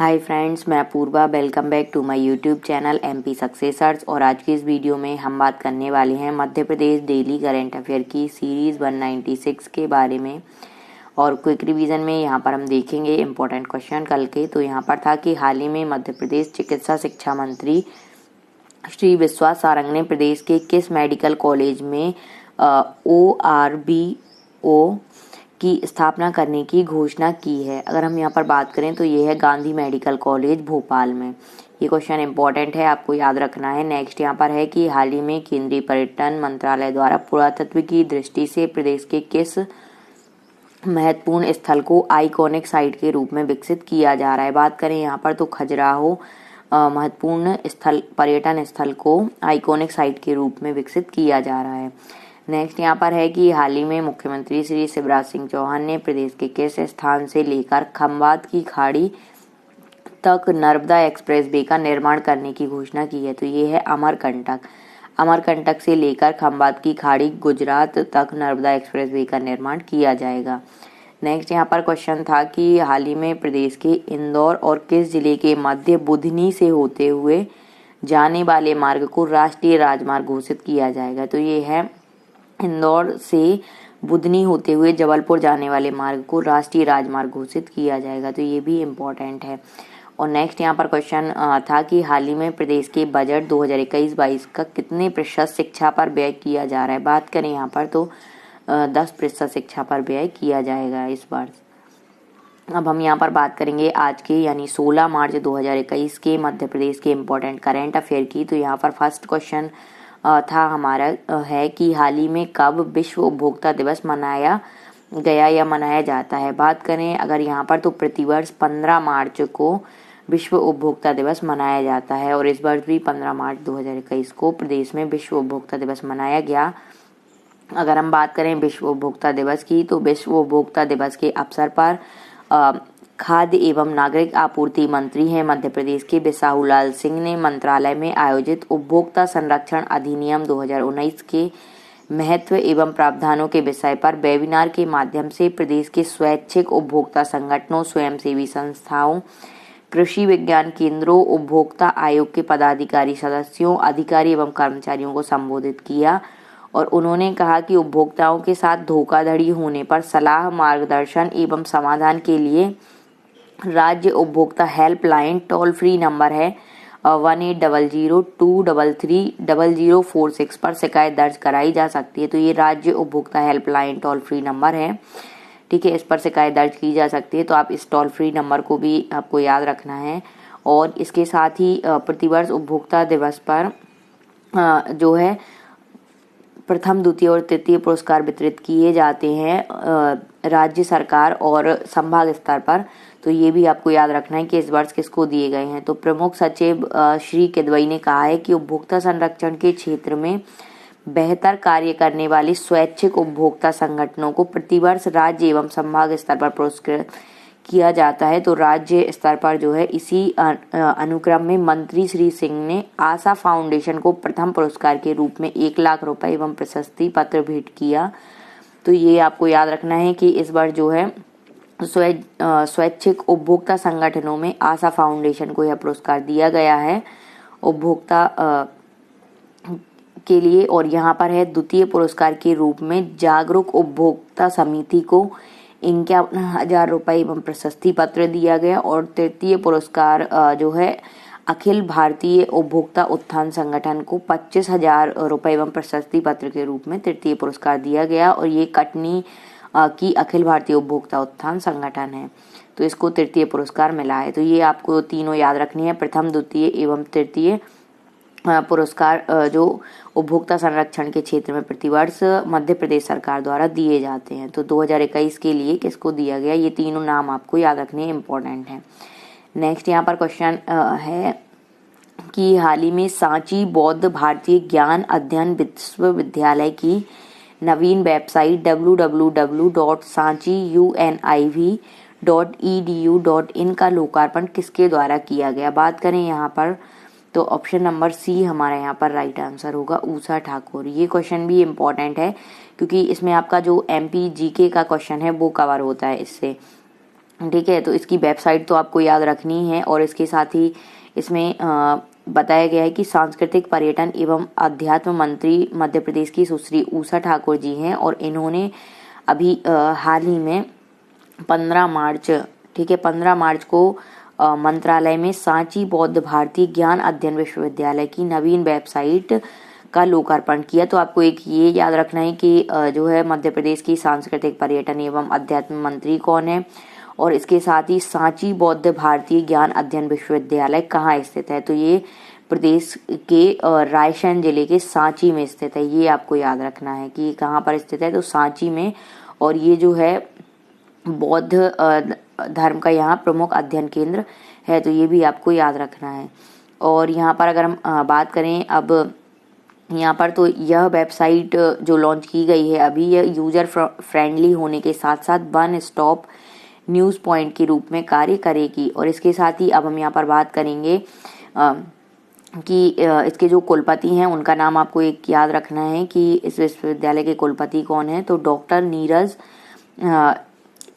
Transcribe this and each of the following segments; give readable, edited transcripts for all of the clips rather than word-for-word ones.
हाय friends, मैं Apoorva. Welcome back to my YouTube channel MP successors. और आज की इस वीडियो में हम बात करने वाले हैं Madhya Pradesh daily current affair की सीरीज़ 196 के बारे में। और क्विक रिवीजन में यहाँ पर हम देखेंगे इम्पोर्टेंट क्वेश्चन कल के। तो यहाँ पर था कि हाल ही में मध्य प्रदेश चिकित्सा शिक्षा मंत्री श्री विश्वास सारंग ने प्रदेश के किस मेडिकल कॉलेज में ORBO की स्थापना करने की घोषणा की है। अगर हम यहाँ पर बात करें तो ये है गांधी मेडिकल कॉलेज भोपाल में। ये क्वेश्चन इंपॉर्टेंट है, आपको याद रखना है। नेक्स्ट यहाँ पर है कि हाल ही में केंद्रीय पर्यटन मंत्रालय द्वारा पुरातत्व की दृष्टि से प्रदेश के किस महत्वपूर्ण स्थल को आइकॉनिक साइट के रूप में विकसित किया जा रहा है। बात करें यहाँ पर तो खजुराहो महत्वपूर्ण स्थल, पर्यटन स्थल को आइकॉनिक साइट के रूप में विकसित किया जा रहा है। नेक्स्ट यहाँ पर है कि हाल ही में मुख्यमंत्री श्री शिवराज सिंह चौहान ने प्रदेश के किस स्थान से लेकर खंबात की खाड़ी तक नर्मदा एक्सप्रेस वे का निर्माण करने की घोषणा की है। तो ये है अमरकंटक। अमरकंटक से लेकर खंबात की खाड़ी गुजरात तक नर्मदा एक्सप्रेस वे का निर्माण किया जाएगा। नेक्स्ट यहाँ पर क्वेश्चन था कि हाल ही में प्रदेश के इंदौर और किस जिले के मध्य बुधनी से होते हुए जाने वाले मार्ग को राष्ट्रीय राजमार्ग घोषित किया जाएगा। तो ये है इंदौर से बुधनी होते हुए जबलपुर जाने वाले मार्ग को राष्ट्रीय राजमार्ग घोषित किया जाएगा। तो ये भी इम्पोर्टेंट है। और नेक्स्ट यहाँ पर क्वेश्चन था कि हाल ही में प्रदेश के बजट 2021-22 का कितने प्रतिशत शिक्षा पर व्यय किया जा रहा है। बात करें यहाँ पर तो 10% शिक्षा पर व्यय किया जाएगा इस बार। अब हम यहाँ पर बात करेंगे आज के यानी 16 मार्च 2021 के मध्य प्रदेश के इम्पोर्टेंट करेंट अफेयर की। तो यहाँ पर फर्स्ट क्वेश्चन था हमारा है कि हाल ही में कब विश्व उपभोक्ता दिवस मनाया गया या मनाया जाता है। बात करें अगर यहाँ पर तो प्रतिवर्ष 15 मार्च को विश्व उपभोक्ता दिवस मनाया जाता है। और इस वर्ष भी 15 मार्च 2021 को प्रदेश में विश्व उपभोक्ता दिवस मनाया गया। अगर हम बात करें विश्व उपभोक्ता दिवस की तो विश्व उपभोक्ता दिवस के अवसर पर खाद्य एवं नागरिक आपूर्ति मंत्री हैं मध्य प्रदेश के बिसाहूलाल सिंह ने मंत्रालय में आयोजित उपभोक्ता संरक्षण अधिनियम 2019 के महत्व एवं प्रावधानों के विषय पर वेबिनार के माध्यम से प्रदेश के स्वैच्छिक उपभोक्ता संगठनों, स्वयंसेवी संस्थाओं, कृषि विज्ञान केंद्रों, उपभोक्ता आयोग के पदाधिकारी, सदस्यों, अधिकारी एवं कर्मचारियों को संबोधित किया। और उन्होंने कहा कि उपभोक्ताओं के साथ धोखाधड़ी होने पर सलाह, मार्गदर्शन एवं समाधान के लिए राज्य उपभोक्ता हेल्पलाइन टोल फ्री नंबर है 1800-233-0046 पर शिकायत दर्ज कराई जा सकती है। तो ये राज्य उपभोक्ता हेल्पलाइन टोल फ्री नंबर है, ठीक है। इस पर शिकायत दर्ज की जा सकती है। तो आप इस टोल फ्री नंबर को भी आपको याद रखना है। और इसके साथ ही प्रतिवर्ष उपभोक्ता दिवस पर जो है प्रथम, द्वितीय और तृतीय पुरस्कार वितरित किए जाते हैं राज्य सरकार और संभाग स्तर पर। तो ये भी आपको याद रखना है कि इस वर्ष किसको दिए गए हैं। तो प्रमुख सचिव श्री किदवई ने कहा है कि उपभोक्ता संरक्षण के क्षेत्र में बेहतर कार्य करने वाले स्वैच्छिक उपभोक्ता संगठनों को प्रतिवर्ष राज्य एवं संभाग स्तर पर पुरस्कृत किया जाता है। तो राज्य स्तर पर जो है इसी अनुक्रम में मंत्री श्री सिंह ने आशा फाउंडेशन को प्रथम पुरस्कार के रूप में 1 लाख रुपए एवं प्रशस्ति पत्र भेंट किया। तो ये आपको याद रखना है कि इस बार जो है स्वैच्छिक उपभोक्ता संगठनों में आशा फाउंडेशन को यह पुरस्कार दिया गया है उपभोक्ता के लिए। और यहाँ पर है द्वितीय पुरस्कार के रूप में जागरूक उपभोक्ता समिति को 51,000 रुपये एवं प्रशस्ति पत्र दिया गया। और तृतीय पुरस्कार जो है अखिल भारतीय उपभोक्ता उत्थान संगठन को 25,000 रुपये एवं प्रशस्ति पत्र के रूप में तृतीय पुरस्कार दिया गया। और ये कटनी की अखिल भारतीय उपभोक्ता उत्थान संगठन है, तो इसको तृतीय पुरस्कार मिला है। तो ये आपको तीनों याद रखनी है, प्रथम, द्वितीय एवं तृतीय पुरस्कार जो उपभोक्ता संरक्षण के क्षेत्र में प्रतिवर्ष मध्य प्रदेश सरकार द्वारा दिए जाते हैं। तो 2021 के लिए किसको दिया गया, ये तीनों नाम आपको याद रखने इम्पोर्टेंट है। नेक्स्ट यहाँ पर क्वेश्चन है कि हाल ही में सांची बौद्ध भारतीय ज्ञान अध्ययन विश्वविद्यालय की नवीन वेबसाइट www.sanchiuniv.edu.in का लोकार्पण किसके द्वारा किया गया। बात करें यहाँ पर तो ऑप्शन नंबर सी हमारा यहाँ पर राइट आंसर होगा, ऊषा ठाकुर। ये क्वेश्चन भी इम्पोर्टेंट है क्योंकि इसमें आपका जो एमपी जीके का क्वेश्चन है वो कवर होता है इससे। ठीक है। तो इसकी वेबसाइट तो आपको याद रखनी है। और इसके साथ ही इसमें बताया गया है कि सांस्कृतिक पर्यटन एवं अध्यात्म मंत्री मध्य प्रदेश की सुश्री उषा ठाकुर जी हैं, और इन्होंने अभी हाल ही में 15 मार्च, ठीक है, 15 मार्च को मंत्रालय में सांची बौद्ध भारतीय ज्ञान अध्ययन विश्वविद्यालय की नवीन वेबसाइट का लोकार्पण किया। तो आपको एक ये याद रखना है कि जो है मध्य प्रदेश की सांस्कृतिक पर्यटन एवं अध्यात्म मंत्री कौन है, और इसके साथ ही सांची बौद्ध भारतीय ज्ञान अध्ययन विश्वविद्यालय कहाँ स्थित है। तो ये प्रदेश के रायसेन जिले के सांची में स्थित है। ये आपको याद रखना है कि कहाँ पर स्थित है, तो सांची में। और ये जो है बौद्ध धर्म का यहाँ प्रमुख अध्ययन केंद्र है, तो ये भी आपको याद रखना है। और यहाँ पर अगर हम बात करें अब यहाँ पर, तो यह वेबसाइट जो लॉन्च की गई है अभी, यह यूजर फ्रेंडली होने के साथ साथ वन स्टॉप न्यूज़ पॉइंट के रूप में कार्य करेगी। और इसके साथ ही अब हम यहाँ पर बात करेंगे कि इसके जो कुलपति हैं उनका नाम आपको एक याद रखना है कि इस विश्वविद्यालय के कुलपति कौन है। तो डॉक्टर नीरज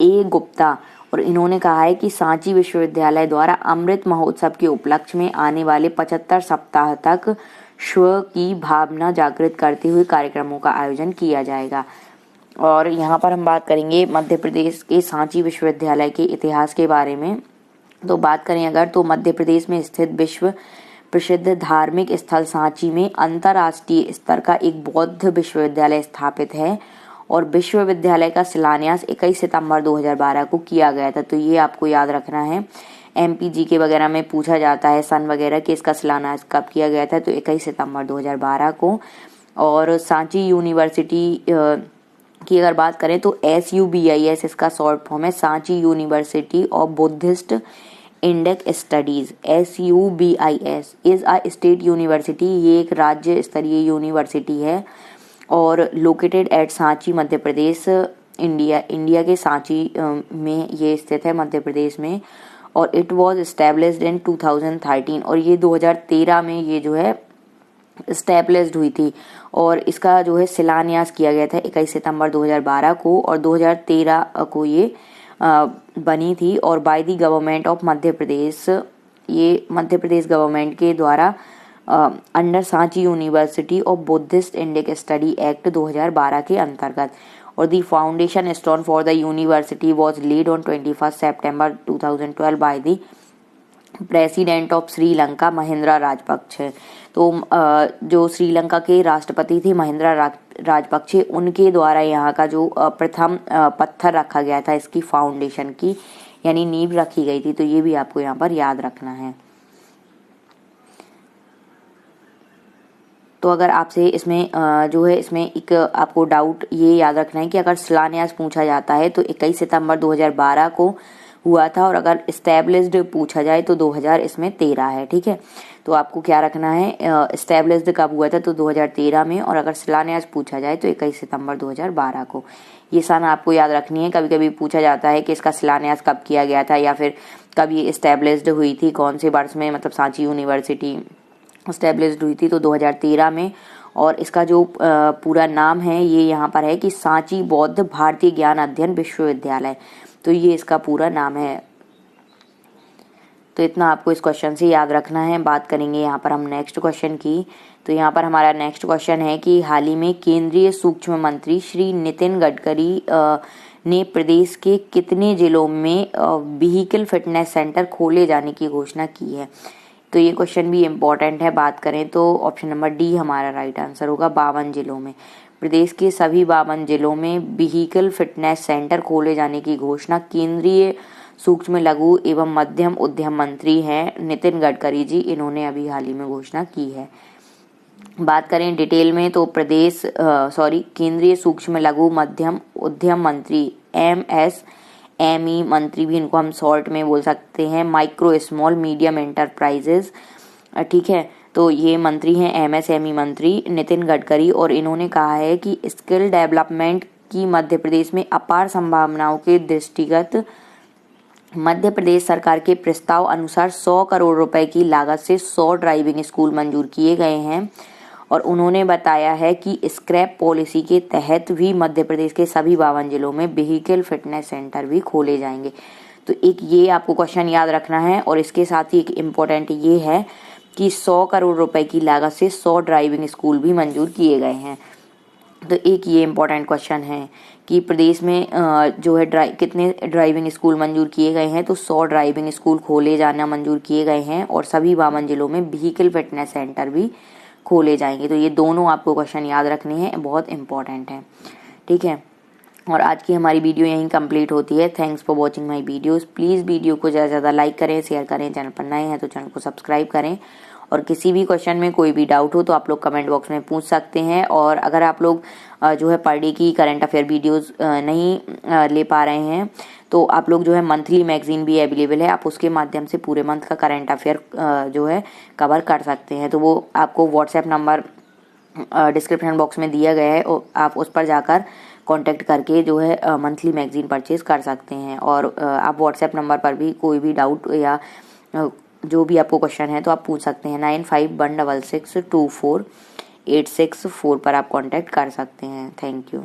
ए गुप्ता। और इन्होंने कहा है कि सांची विश्वविद्यालय द्वारा अमृत महोत्सव के उपलक्ष्य में आने वाले 75 सप्ताह तक स्व की भावना जागृत करते हुए कार्यक्रमों का आयोजन किया जाएगा। और यहाँ पर हम बात करेंगे मध्य प्रदेश के सांची विश्वविद्यालय के इतिहास के बारे में। तो बात करें अगर, तो मध्य प्रदेश में स्थित विश्व प्रसिद्ध धार्मिक स्थल सांची में अंतर्राष्ट्रीय स्तर का एक बौद्ध विश्वविद्यालय स्थापित है, और विश्वविद्यालय का शिलान्यास 21 सितंबर 2012 को किया गया था। तो ये आपको याद रखना है। एमपीजी के वगैरह में पूछा जाता है सन वगैरह कि इसका शिलान्यास कब किया गया था, तो 21 सितंबर 2012 को। और सांची यूनिवर्सिटी की अगर बात करें तो SUBIS इसका शॉर्ट फॉर्म है, Sanchi university of Buddhist Indic studies. SUBIS is a state university, ये एक राज्य स्तरीय यूनिवर्सिटी है और located at Sanchi Madhya Pradesh, India के सांची में ये स्थित है मध्य प्रदेश में। और इट वाज एस्टेब्लिश्ड इन 2013, और ये 2013 में ये जो है एस्टेब्लिश्ड हुई थी। और इसका जो है शिलान्यास किया गया था 21 सितंबर 2012 को, और 2013 को ये बनी थी। और by the government of Madhya Pradesh, ये मध्य प्रदेश गवर्नमेंट के द्वारा under Sanchi university of Buddhist Indic study act 2012 के अंतर्गत। और the foundation stone for the university was laid on 21 September 2012 by the president of Sri Lanka Mahindra Rajapaksa. तो जो श्रीलंका के राष्ट्रपति थे महिंद्रा राजपक्षे, उनके द्वारा यहाँ का जो प्रथम पत्थर रखा गया था इसकी फाउंडेशन की, यानी नींव रखी गई थी। तो ये भी आपको यहाँ पर याद रखना है। तो अगर आपसे इसमें जो है इसमें एक आपको डाउट ये याद रखना है कि अगर शिलान्यास पूछा जाता है तो 21 सितंबर 2012 को हुआ था, और अगर एस्टेब्लिश्ड पूछा जाए तो 2013 है। ठीक है, तो आपको क्या रखना है, एस्टेब्लिश्ड कब हुआ था तो 2013 में, और अगर शिलान्यास पूछा जाए तो 21 सितंबर 2012 को। ये सन आपको याद रखनी है। कभी कभी पूछा जाता है कि इसका शिलान्यास कब किया गया था, या फिर कब ये एस्टेब्लिश्ड हुई थी, कौन से वर्ष में, मतलब सांची यूनिवर्सिटी एस्टेब्लिश्ड हुई थी तो 2013 में। और इसका जो पूरा नाम है ये यहाँ पर है कि सांची बौद्ध भारतीय ज्ञान अध्ययन विश्वविद्यालय, तो ये इसका पूरा नाम है। तो इतना आपको इस क्वेश्चन से याद रखना है। बात करेंगे यहाँ पर हम नेक्स्ट क्वेश्चन की। तो यहाँ पर हमारा नेक्स्ट क्वेश्चन है कि हाल ही में केंद्रीय सूक्ष्म मंत्री श्री नितिन गडकरी ने प्रदेश के कितने जिलों में व्हीकल फिटनेस सेंटर खोले जाने की घोषणा की है। तो ये क्वेश्चन भी इम्पोर्टेंट है। बात करें तो ऑप्शन नंबर डी हमारा राइट आंसर होगा, 52 जिलों में। प्रदेश के सभी 52 जिलों में व्हीकल फिटनेस सेंटर खोले जाने की घोषणा केंद्रीय सूक्ष्म लघु एवं मध्यम उद्यम मंत्री हैं नितिन गडकरी जी, इन्होंने अभी हाल ही में घोषणा की है। बात करें डिटेल में तो केंद्रीय सूक्ष्म लघु मध्यम उद्यम मंत्री MSME मंत्री भी इनको हम शॉर्ट में बोल सकते हैं, माइक्रो स्मॉल मीडियम एंटरप्राइजेज। ठीक है, तो ये मंत्री हैं MSME मंत्री नितिन गडकरी, और इन्होंने कहा है कि स्किल डेवलपमेंट की मध्य प्रदेश में अपार संभावनाओं के दृष्टिगत मध्य प्रदेश सरकार के प्रस्ताव अनुसार 100 करोड़ रुपए की लागत से 100 ड्राइविंग स्कूल मंजूर किए गए हैं। और उन्होंने बताया है कि स्क्रैप पॉलिसी के तहत भी मध्य प्रदेश के सभी 52 जिलों में व्हीकल फिटनेस सेंटर भी खोले जाएंगे। तो एक ये आपको क्वेश्चन याद रखना है। और इसके साथ ही एक इम्पोर्टेंट ये है कि 100 करोड़ रुपए की लागत से 100 ड्राइविंग स्कूल भी मंजूर किए गए हैं। तो एक ये इम्पोर्टेंट क्वेश्चन है कि प्रदेश में जो है कितने ड्राइविंग स्कूल मंजूर किए गए हैं। तो 100 ड्राइविंग स्कूल खोले जाना मंजूर किए गए हैं और सभी 52 जिलों में व्हीकल फिटनेस सेंटर भी खोले जाएंगे। तो ये दोनों आपको क्वेश्चन याद रखने हैं, बहुत इंपॉर्टेंट है। ठीक है, और आज की हमारी वीडियो यहीं कंप्लीट होती है। Thanks for watching my videos. Please video को ज़्यादा से ज़्यादा लाइक करें, शेयर करें। चैनल पर नए हैं तो चैनल को सब्सक्राइब करें। और किसी भी क्वेश्चन में कोई भी डाउट हो तो आप लोग कमेंट बॉक्स में पूछ सकते हैं। और अगर आप लोग जो है पर डे की करंट अफेयर वीडियोस नहीं ले पा रहे हैं तो आप लोग जो है मंथली मैगजीन भी अवेलेबल है, आप उसके माध्यम से पूरे मंथ का करंट अफेयर जो है कवर कर सकते हैं। तो वो आपको व्हाट्सएप नंबर डिस्क्रिप्शन बॉक्स में दिया गया है और आप उस पर जाकर कांटेक्ट करके जो है मंथली मैगजीन परचेज कर सकते हैं। और आप व्हाट्सएप नंबर पर भी कोई भी डाउट या जो भी आपको क्वेश्चन है तो आप पूछ सकते हैं। 9516624864 पर आप कांटेक्ट कर सकते हैं। Thank you.